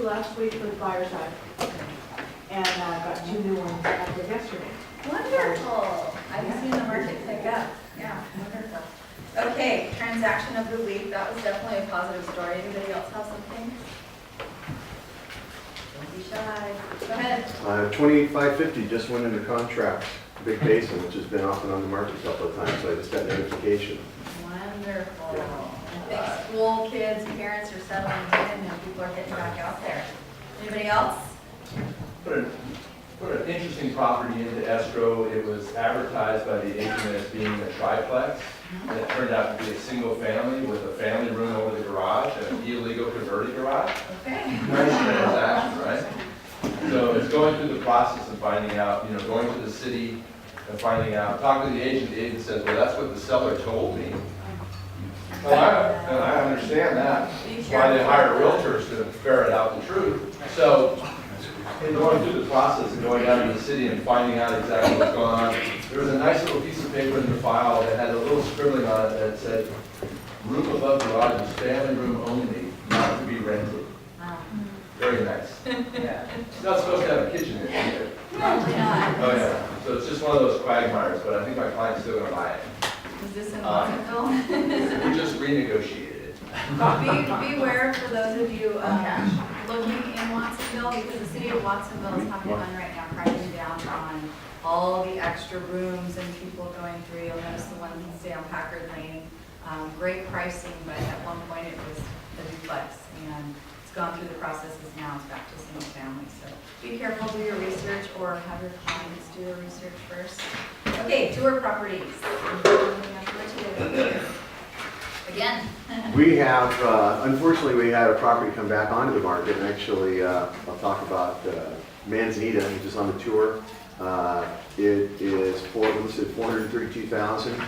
last week for the buyer side. And got 2 new ones after yesterday. Wonderful. I've seen the market pick up. Yeah, wonderful. Okay, transaction of the week. That was definitely a positive story. Anybody else have something? Don't be shy. Go ahead. 2550 just went into contract, Big Basin, which has been off and on the market a couple of times, so I just got notification. Wonderful. I think school kids, parents are settling in and people are getting back out there. Anybody else? Put an interesting property into escrow. It was advertised by the agent as being a triplex, and it turned out to be a single family with a family room over the garage and an illegal converted garage. Okay. Nice transaction, right? So it's going through the process of finding out, going to the city and finding out, talking to the agent says, well, that's what the seller told me. And I understand that. That's why they hire realtors to ferret out the truth. So in going through the process and going down to the city and finding out exactly what's going on, there was a nice little piece of paper in the file that had a little scribbling on it that said, room above garage is family room only, not to be rented. Very nice. Yeah. It's not supposed to have a kitchen in it either. Probably not. Oh yeah. So it's just one of those quagmires, but I think my client's still gonna buy it. Is this in Watsonville? We just renegotiated it. Beware for those of you looking in Watsonville, because the city of Watsonville is having fun right now, cracking down on all the extra rooms and people going through. You'll notice the ones that stay on Packard Lane. Great pricing, but at one point it was a duplex, and it's gone through the processes now. It's back to single family. So be careful, do your research, or have your clients do the research first. Okay, tour properties. Again. We have, unfortunately, we had a property come back onto the market, and actually, I'll talk about Manzanita, which is on the tour. It is listed $432,000.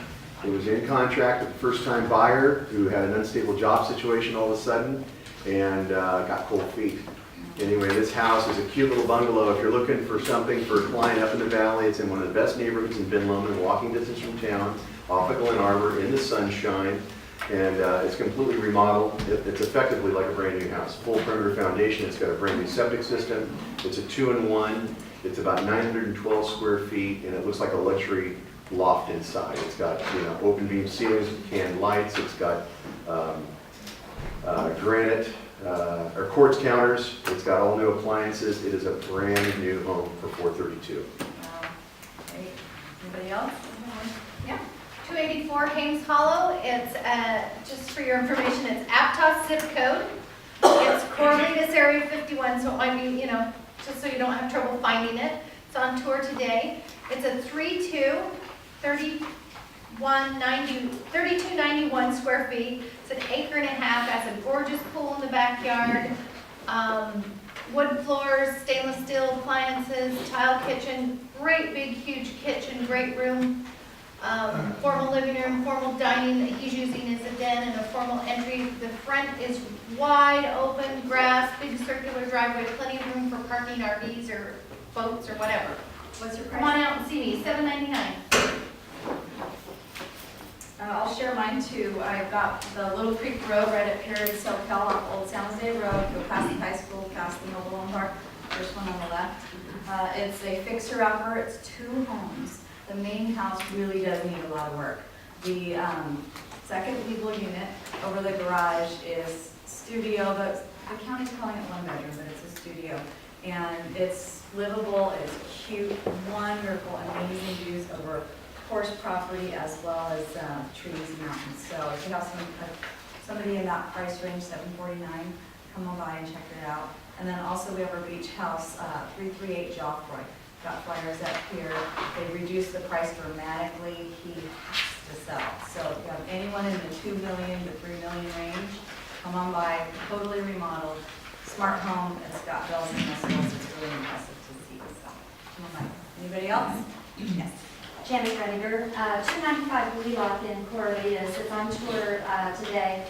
It was in contract with a first-time buyer who had an unstable job situation all of a sudden and got cold feet. Anyway, this house is a cute little bungalow. If you're looking for something for a client up in the valley, it's in one of the best neighborhoods in Ben Lomond, walking distance from town, off of Glen Arbor, in the sunshine. And it's completely remodeled. It's effectively like a brand new house. Full perimeter foundation. It's got a brand new septic system. It's a 2-in-1. It's about 912 square feet, and it looks like a luxury loft inside. It's got open beam ceilings with canned lights. It's got granite or quartz counters. It's got all new appliances. It is a brand new home for $432,000. Great. Anybody else? Yeah. 284 Hames Hollow. It's, just for your information, it's Aptos zip code. It's Corralitos Area 51, so it might be, just so you don't have trouble finding it. It's on tour today. It's a 3291 square feet. It's an acre and a half. Has a gorgeous pool in the backyard. Wood floors, stainless steel appliances, tile kitchen, great big huge kitchen, great room. Formal living room, formal dining that he's using as a den, and a formal entry. The front is wide open, grass, big circular driveway, plenty of room for parking RVs or boats or whatever. What's your Come price? on out and see me, $7.99. I'll share mine too. I've got the Little Creek Road right at Perry SoCal off Old San Jose Road. Go past the high school, past the mobile home park. First one on the left. It's a fixer-upper. It's 2 homes. The main house really does need a lot of work. The second legal unit over the garage is studio. The county's calling it 1 bedroom, but it's a studio. And it's livable, it's cute, wonderful, amazing views over horse property as well as trees and mountains. So if you have somebody in that price range, $749, come on by and check it out. And then also we have our beach house, 338 Joffroy. Got flyers up here. They reduced the price dramatically. He has to sell. So if you have anyone in the $2 million to $3 million range, come on by. Totally remodeled, smart home. It's got bells and whistles. It's really impressive to see. So come on by. Anybody else? Yes. Jamie Rediger, 295 Wheelock in Corralitos. It's on tour today.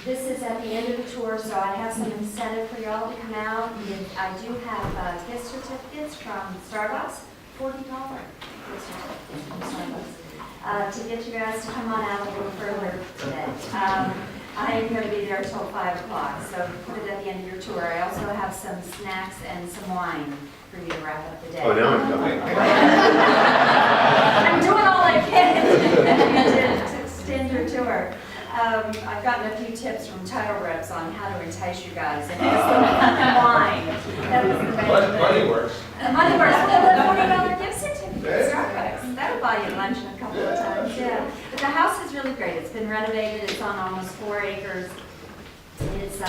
This is at the end of the tour, so I have some incentive for y'all to come out. I do have gift certificates from Starbucks, $40 gift certificates from Starbucks, to get you guys to come on out a little further today. I am going to be there till 5 o'clock, so put it at the end of your tour. I also have some snacks and some wine for you to wrap up the day. Oh, now I'm coming. I'm doing all I can to extend your tour. I've gotten a few tips from title reps on how to entice you guys, and it's wine. That was the main thing. Money works. Money works. Well, $40 gift certificate, Starbucks. That'll buy you lunch a couple of times, yeah. But the house is really great. It's been renovated. It's on almost 4 acres. It's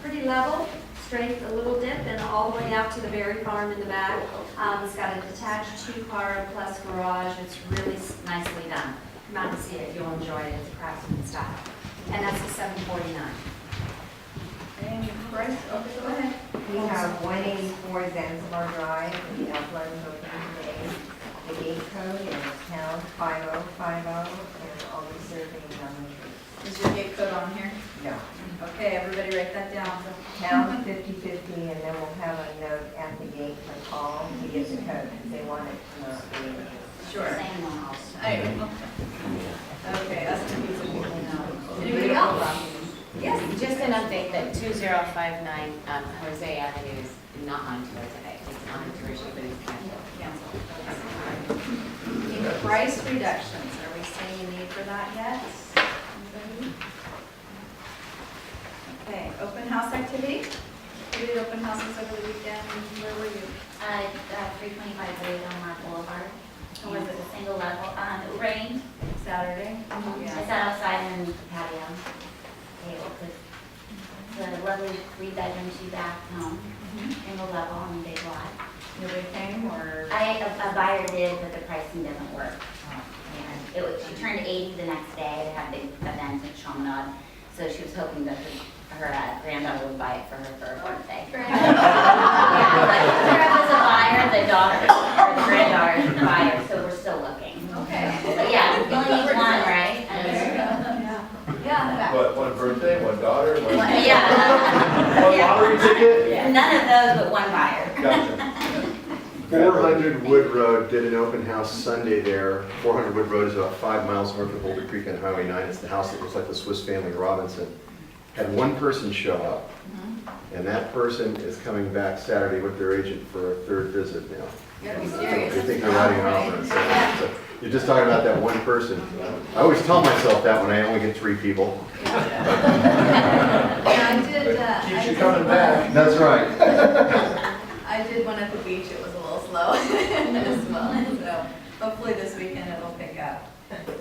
pretty level, straight, a little dip, and all the way out to the berry farm in the back. It's got a detached 2-car plus garage. It's really nicely done. Come out and see it. You'll enjoy it. It's craftsman style. And that's a $749. And Bryce, go ahead. We have 184 Zanzibar Drive, and the upland is open today. The gate code is town 5050, and I'll be serving elementary. Is your gate code on here? No, Okay, everybody write that down. town 5050, and then we'll have a note at the gate to call to get the code, because they want it to not be. Sure. Same house. Okay, that's confusing people now. Anybody else? Yes, Just an update that 2059 Jose Avenue is not on tour today. It's on tour issue, but it's canceled. cancel. Okay, price reductions, are we seeing a need for that yet? Anybody? Okay, open house activity? We did open houses over the weekend, where were you? 325 William Boulevard. How was it? A single level. It rained. Saturday? I Yeah. sat outside in the patio. Able to. It's a lovely 3-bedroom, 2-bath home. Single level on a big lot. Nobody came, or? A buyer did, but the pricing didn't work. And she turned 80 the next day. They had a big event in Chaminade. So she was hoping that her granddaughter would buy it for her birthday. Yeah, but her was a buyer, the daughter, or the granddaughter is a buyer, so we're still looking. Okay. But yeah, you only need one, right? Yeah. What, one birthday, one daughter, one? Yeah. One lottery ticket? None of those but one buyer. Gotcha. 400 Wood Road did an open house Sunday there. 400 Wood Road is about 5 miles north of Boulder Creek on Highway 9. It's the house that looks like the Swiss Family Robinson. Had one person show up, and that person is coming back Saturday with their agent for a 3rd visit now. You gotta be serious. They think they're writing an offer. So you're just talking about that one person. I always tell myself that when I only get 3 people. Yeah, I did, Keeps you coming back. That's right. I did one at the beach, it was a little slow as well, so hopefully this weekend it'll pick up.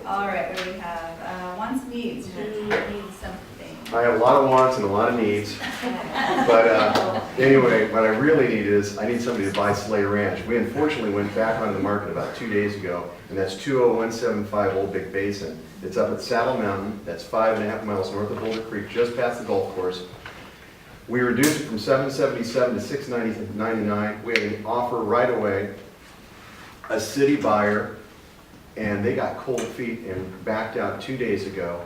All right, what do we have? Wants, needs, who needs something? I have a lot of wants and a lot of needs. But anyway, what I really need is, I need somebody to buy Slay Ranch. We unfortunately went back onto the market about 2 days ago, and that's 20175 Old Big Basin. It's up at Saddle Mountain, that's 5.5 miles north of Boulder Creek, just past the golf course. We reduced it from $777 to $699. We had an offer right away, a city buyer, and they got cold feet and backed out 2 days ago.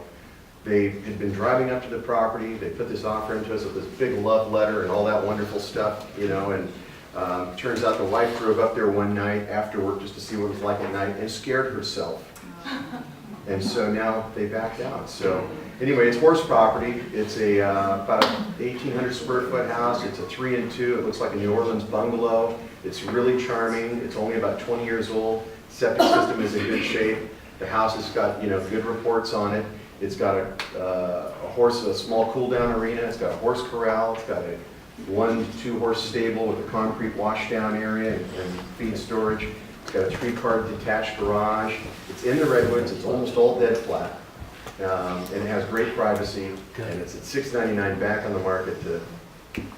They had been driving up to the property, they put this offer into us with this big love letter and all that wonderful stuff, you know, and turns out the wife drove up there one night after work just to see what it was like at night and scared herself. And so now they backed out. So anyway, it's horse property. It's a about 1,800 square foot house. It's a 3 and 2. It looks like a New Orleans bungalow. It's really charming. It's only about 20 years old. Septic system is in good shape. The house has got, you know, good reports on it. It's got a small cool down arena. It's got a horse corral. It's got a 1-2 horse stable with a concrete wash down area and feed storage. It's got a 3-car detached garage. It's in the redwoods. It's almost all dead flat. And it has great privacy. And it's at $699 back on the market to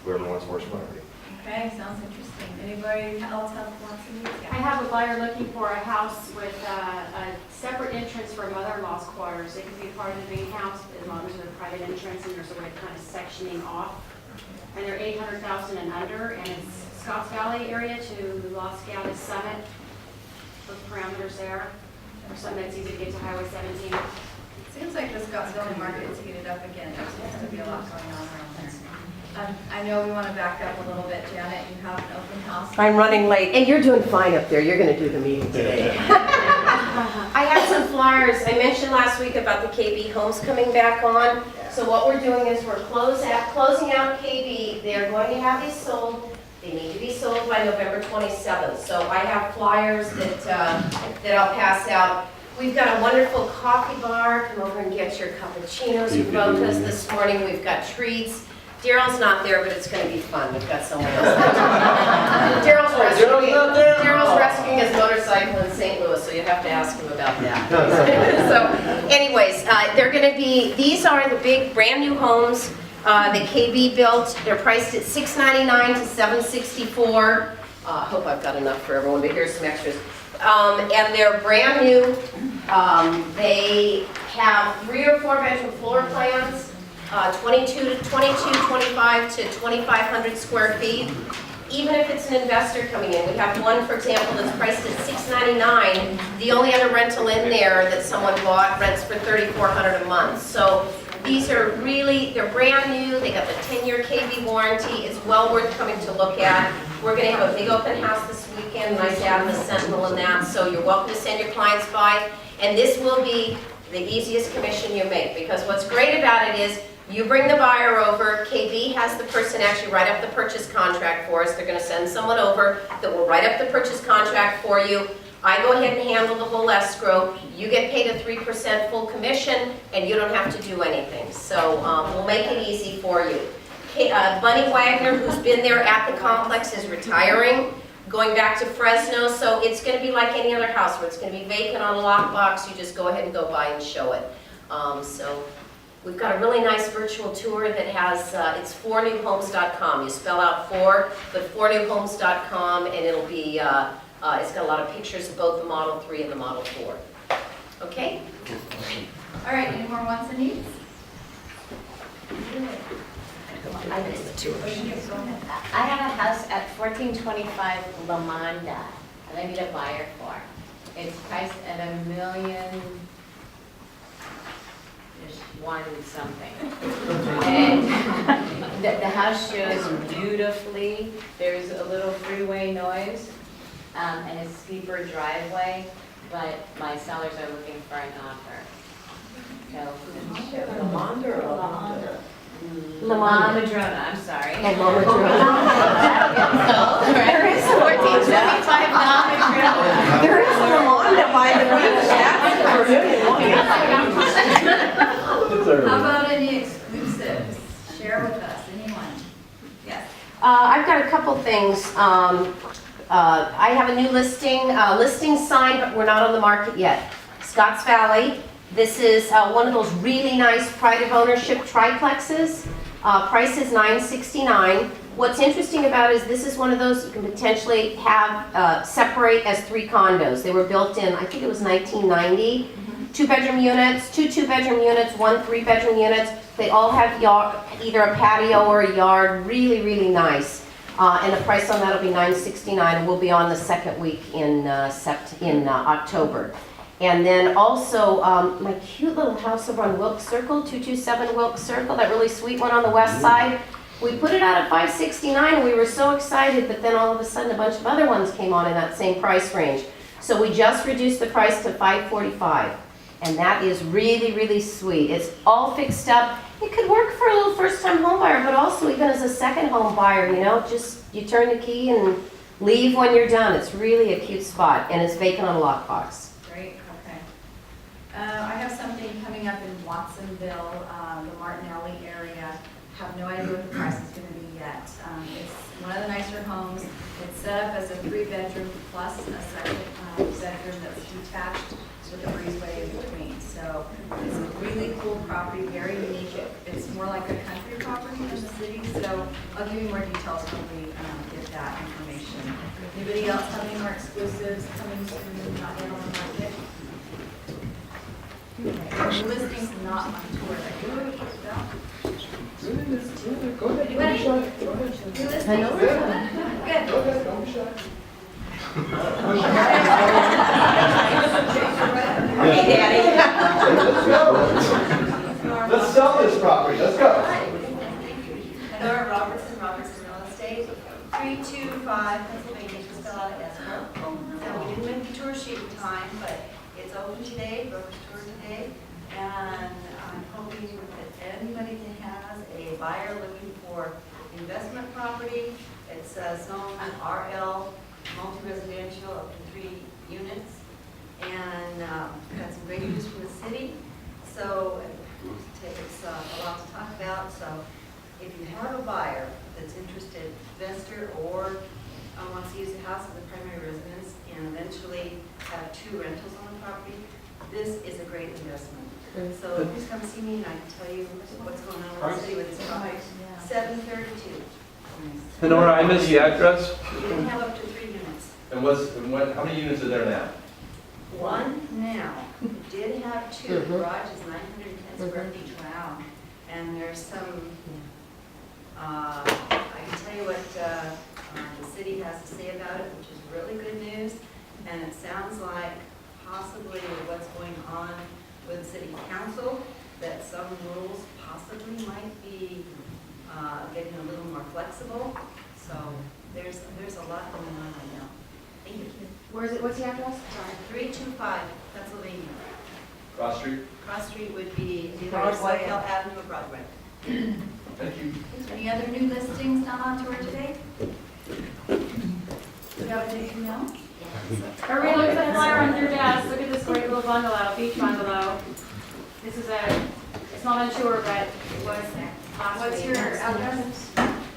whoever wants horse property. Okay, sounds interesting. Anybody else have wants and needs? I have a buyer looking for a house with a separate entrance for mother-in-law's quarters. It could be part of the main house as long as there's a private entrance and there's a way of kind of sectioning off. And they're 800,000 and under, and it's Scotts Valley area to Los Gatos Summit. Those parameters there, or something that's easy to get to Highway 17. Seems like the Scottsville market is heated up again. There seems to be a lot going on around there. I know we want to back up a little bit. Janet, you have an open house. I'm running late, and you're doing fine up there. You're going to do the meeting today. I have some flyers, I mentioned last week about the KB homes coming back on. So what we're doing is we're closing out KB. They're going to have these sold. They need to be sold by November 27th. So I have flyers that I'll pass out. We've got a wonderful coffee bar. Come over and get your cappuccinos. You wrote us this morning. We've got treats. Daryl's not there, but it's going to be fun. We've got someone else there. Daryl's rescuing his motorcycle in St. Louis, so you have to ask him about that. So anyways, they're going to be, these are the big brand new homes that KB built. They're priced at $699 to $764. I hope I've got enough for everyone, but here's some extras. And they're brand new. They have 3 or 4 bedroom floor plans. 25 to 2,500 square feet. Even if it's an investor coming in, we have one, for example, that's priced at $699. The only other rental in there that someone bought rents for $3,400 a month. So these are really, they're brand new. They got the 10-year KB warranty. It's well worth coming to look at. We're going to have a big open house this weekend. My dad, the Sentinel, and that. So you're welcome to send your clients by. And this will be the easiest commission you make, because what's great about it is you bring the buyer over, KB has the person actually write up the purchase contract for us. They're going to send someone over that will write up the purchase contract for you. I go ahead and handle the whole escrow. You get paid a 3% full commission, and you don't have to do anything. So we'll make it easy for you. Bunny Wagner, who's been there at the complex, is retiring, going back to Fresno. So it's going to be like any other house where it's going to be vacant on a lockbox. You just go ahead and go by and show it. So we've got a really nice virtual tour that has, it's 4newhomes.com. You spell out 4, but 4newhomes.com, and it'll be, it's got a lot of pictures of both the Model 3 and the Model 4. Okay? All right, any more wants and needs? I missed the tour. I have a house at 1425 La Monda that I need a buyer for. It's priced at $1,000,001 something. And the house shows beautifully. There's a little freeway noise and a steeper driveway, but my sellers are looking for an offer. So, La Madrona, I'm sorry. And La Madrona. There is 1425 La Madrona. There is a Lamonda by the How about any exclusives? Share with us, anyone? Yes. I've got a couple things. I have a new listing signed, but we're not on the market yet. Scotts Valley. This is one of those really nice pride of ownership triplexes. Price is $969. What's interesting about it is this is one of those you can potentially have separate as 3 condos. They were built in, I think it was 1990. 2-bedroom units, 2 2-bedroom units, 1 3-bedroom units. They all have either a patio or a yard. Really, really nice. And the price on that will be $969, and we'll be on the second week in October. And then also, my cute little house over on Wilkes Circle, 227 Wilkes Circle, that really sweet one on the west side. We put it out at $569, and we were so excited, but then all of a sudden a bunch of other ones came on in that same price range. So we just reduced the price to $545, and that is really, really sweet. It's all fixed up. It could work for a little first-time home buyer, but also even as a second home buyer, you know, just you turn the key and leave when you're done. It's really a cute spot, and it's vacant on a lockbox. Great, okay. I have something coming up in Watsonville, the Martinelli area. Have no idea what the price is going to be yet. It's one of the nicer homes. It's set up as a 3-bedroom plus a second bedroom that's detached with a breezeway in between. So it's a really cool property, very unique. It's more like a country property than the city. So I'll give you more details when we get that information. Anybody else have any more exclusives coming soon, not yet on the market? Okay. Listings not on tour that you want to talk about? Go ahead, Anybody? New listings? Good. don't be shy. Hey, Daddy. Let's sell this property, let's go. Laura Robertson, Robertson Real Estate, 325 Pennsylvania, just fill out an escrow. Now, we didn't make the tour sheet in time, but it's it's open today, broker's tour today, and I'm hoping that anybody that has a buyer looking for investment property, it's zone RL, multi-residential, up to 3 units, and got some great news from the city. So it's a lot to talk about. So if you have a buyer that's interested, investor, or wants to use the house as a primary residence and eventually have 2 rentals on the property, this is a great investment. So please come see me and I can tell you what's going on in the city with this property. 732. Nora, I missed the address. You can have up to 3 units. And how many units are there now? 1 now. It did have 2. The garage is 910 square feet. Wow. And there's some, I can tell you what the city has to say about it, which is really good news. And it sounds like possibly with what's going on with city council, that some rules possibly might be getting a little more flexible. So there's a lot going on right now. Thank you. Where is it, what's the address? Sorry, 325 Pennsylvania. Cross Street? Cross Street would be either Broadway. Soquel Avenue or Broadway. Thank you. Is there any other new listings not on tour today? Do you have anything else? Everybody look at the flyer on your desk, look at this great little bungalow, beach bungalow. This is it's not on tour, but it was last What's week. your address?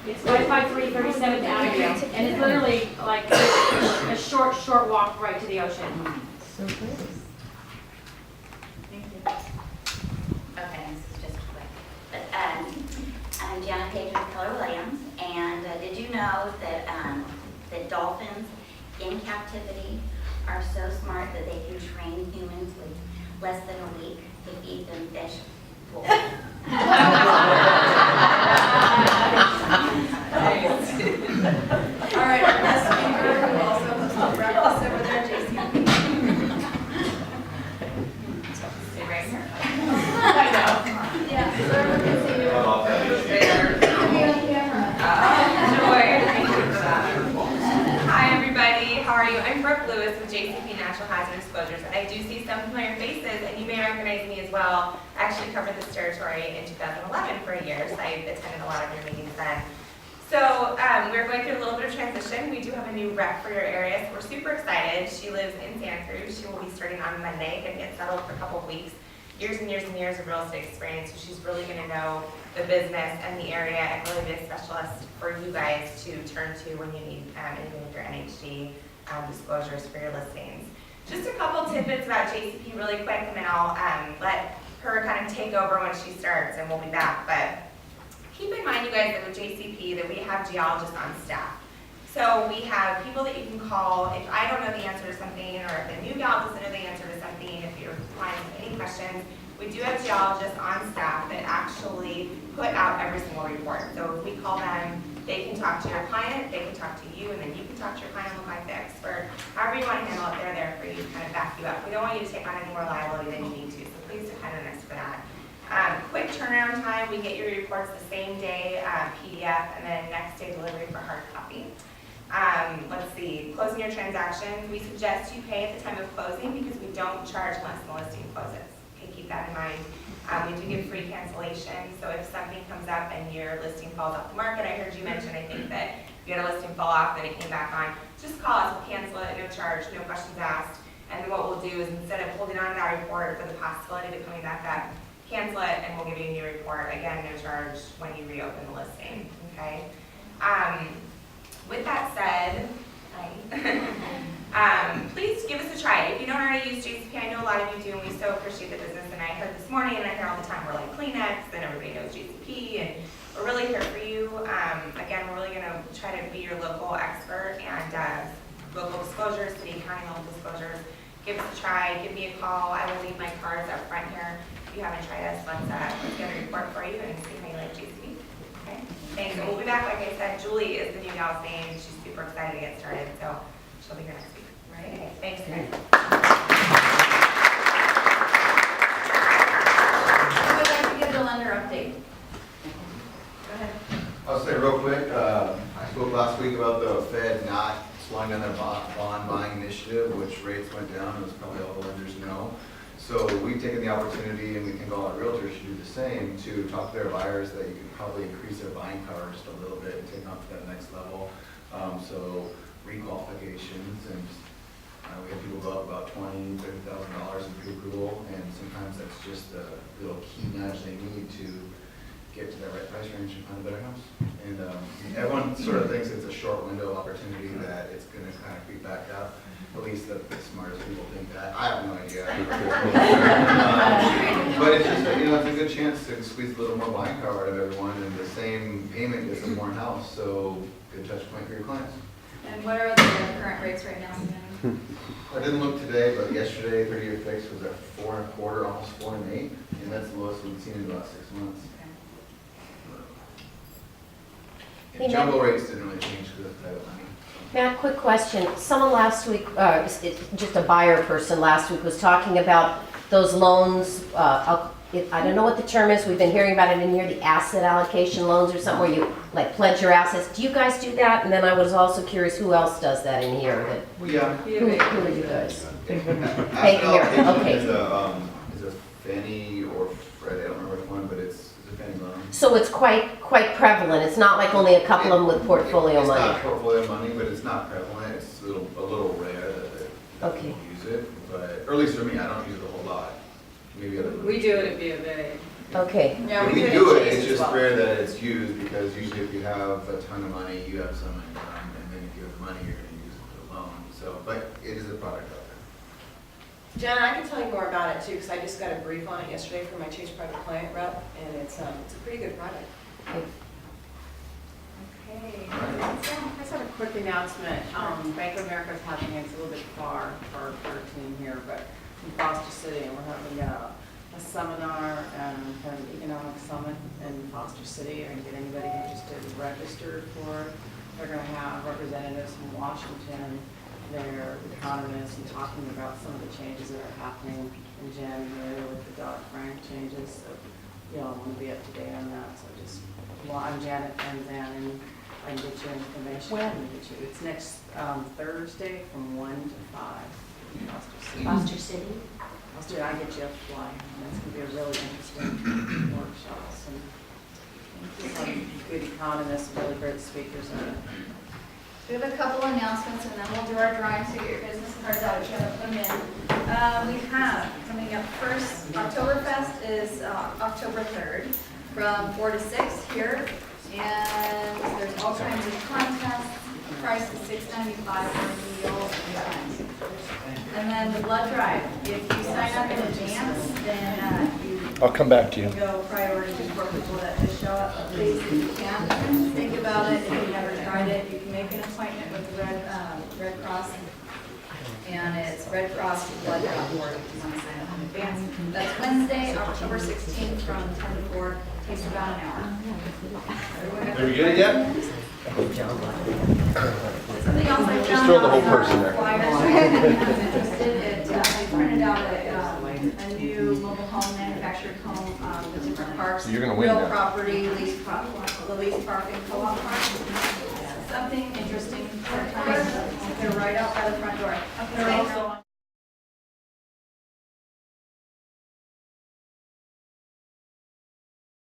It's 553 37th Avenue, and it's literally like a short walk right to the ocean. So good. Thank you. Okay, this is just quick. But I'm Jana Page with Keller Williams, and did you know that that dolphins in captivity are so smart that they can train humans with less than a week to feed them fish? All right, our guest speaker, who also hosted breakfast over there, JCP. Stay right here. I know. Yeah, so everyone can see you. I'm off that. Be on camera. Hi, everybody. How are you? I'm Brooke Lewis with JCP Natural Hazard Disclosures, and I do see some familiar faces, and you may recognize me as well. I actually covered this territory in 2011 for a year, so I attended a lot of your meetings then. So we're going through a little bit of transition. We do have a new rep for your area, so we're super excited. She lives in Santa Cruz. She will be starting on Monday, going to get settled for a couple of weeks. Years and years and years of real estate experience, so she's really going to know the business and the area and really be a specialist for you guys to turn to when you need anything with your NHD disclosures for your listings. Just a couple tidbits about JCP really quick, and then I'll let her kind of take over when she starts, and we'll be back. But keep in mind, you guys, that with JCP, that we have geologists on staff. So we have people that you can call if I don't know the answer to something, or if the new gal doesn't know the answer to something, if your client has any questions. We do have geologists on staff that actually put out every single report. So if we call them, they can talk to your client, they can talk to you, and then you can talk to your client and look like the expert. However you want to handle it, they're there for you to kind of back you up. We don't want you to take on any more liability than you need to, so please depend on us for that. Quick turnaround time, we get your reports the same day, PDF, and then next day delivery for hard copy. Let's see, closing your transactions, we suggest you pay at the time of closing because we don't charge unless the listing closes. Okay, keep that in mind. We do give free cancellation, so if something comes up and your listing falls off the market, I heard you mention, I think, that you had a listing fall off, then it came back on, just call us, we'll cancel it, no charge, no questions asked. And then what we'll do is instead of holding on to that report for the possibility of it coming back up, cancel it and we'll give you a new report. Again, no charge when you reopen the listing, okay? With that said, please give us a try. If you don't already use JCP, I know a lot of you do, and we so appreciate the business. And I heard this morning, and I hear all the time, we're like Kleenex, and everybody knows JCP, and we're really here for you. Again, we're really going to try to be your local expert, and local disclosures, city and county level disclosures. Give us a try. Give me a call. I will leave my cards up front here. If you haven't tried us, let's get a report for you and see how you like JCP. Okay? Thanks. And we'll be back. Like I said, Julie is the new gal's name. She's super excited to get started, so she'll be here next week. Right? Okay. Thanks, guys. Who would like to give the lender update? Go ahead. I'll say real quick, I spoke last week about the Fed not slowing down their bond buying initiative, which rates went down, as probably all the lenders know. So we've taken the opportunity, and we think all our realtors should do the same, to talk to their buyers that you can probably increase their buying power just a little bit and take them up to that next level. So requalifications, and we have people go up about $20,000, $30,000 in pre-approval, and sometimes that's just the little key nudge they need to get to that right price range and find a better house. And everyone sort of thinks it's a short window of opportunity, that it's going to kind of creep back up. At least the smartest people think that. I have no idea. But it's just, it's a good chance to squeeze a little more buying power out of everyone, and the same payment gets them more house, so good touch point for your clients. And what are the current rates right now? I didn't look today, but yesterday, 30-year fix was at 4.25, almost 4 and 8, and that's the lowest we've seen in about 6 months. And jumbo rates didn't really change because of private money. Matt, quick question. Someone last week, just a buyer person last week, was talking about those loans. I don't know what the term is. We've been hearing about it in here, the asset allocation loans or something, where you like pledge your assets. Do you guys do that? And then I was also curious who else does that in here. Yeah. Who are you guys? Asset allocation Okay. is a Fannie or Freddie, I don't remember which one, but it's a Fannie loan. So it's quite prevalent. It's not like only a couple of them with portfolio money. It's not portfolio money, but it's not prevalent. It's a little rare that people use it. But, or at least for me, I don't use it a whole lot. Maybe other We do it at B of A. Okay. Yeah, we do it. It's just rare that it's used, because usually if you have a ton of money, you have some income, and then if you have money, you're going to use it for the loan. So, but it is a product out there. Jen, I can tell you more about it too, because I just got a brief on it yesterday from my Chase Private Client rep, and it's a pretty good product. Okay, I just have a quick announcement. Bank of America is having, it's a little bit far for our team here, but in Foster City, and we're having a seminar and kind of an economic summit in Foster City, and get anybody interested registered for it. They're going to have representatives from Washington, their economists, and talking about some of the changes that are happening in January with the Dodd-Frank changes. So y'all want to be up to date on that. So just, I'm Janet and then I can get you information. It's next Thursday from 1 to 5 in Foster City? I get you a fly, and it's going to be a really interesting workshop. Some good economists, really great speakers on it. We have a couple announcements, and then we'll do our drawing, so get your business cards out if you haven't put them in. We have, coming up first, Oktoberfest is October 3rd, from 4 to 6 here, and there's all kinds of contests. The price is $6.95 for a meal. And then the blood drive, if you sign up in advance, then I'll come back to you. you go priority before people that just show up. Please, if you can, think about it. If you've never tried it, you can make an appointment with the Red Cross. And it's Red Cross Blood Drop Board if you want to sign up in advance. That's Wednesday, October 16th from 10 to 4. Takes about an hour. Did we get it yet? Something else I found Just throw the whole person there. I printed out a new mobile home, manufactured home, with different parks. So you're gonna win Real that. property, the lease park and co-op park. Something interesting for time. They're right out by the front door. They're also